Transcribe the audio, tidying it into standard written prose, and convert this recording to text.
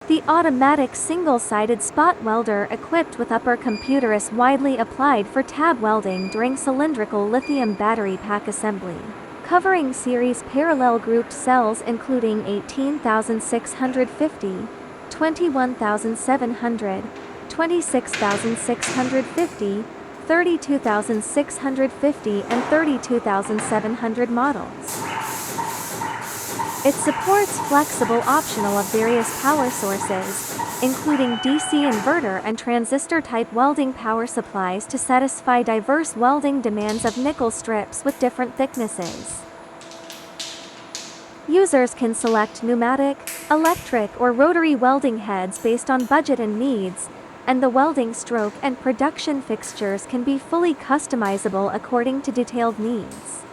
The automatic single-sided spot welder equipped with upper computer is widely applied for tab welding during cylindrical lithium battery pack assembly. Covering series parallel grouped cells including 18,650, 21,700, 26,650, 32,650 and 32,700 models. It supports flexible optional of various power sources, including DC inverter and transistor-type welding power supplies to satisfy diverse welding demands of nickel strips with different thicknesses. Users can select pneumatic, electric or rotary welding heads based on budget and needs, and the welding stroke and production fixtures can be fully customizable according to detailed needs.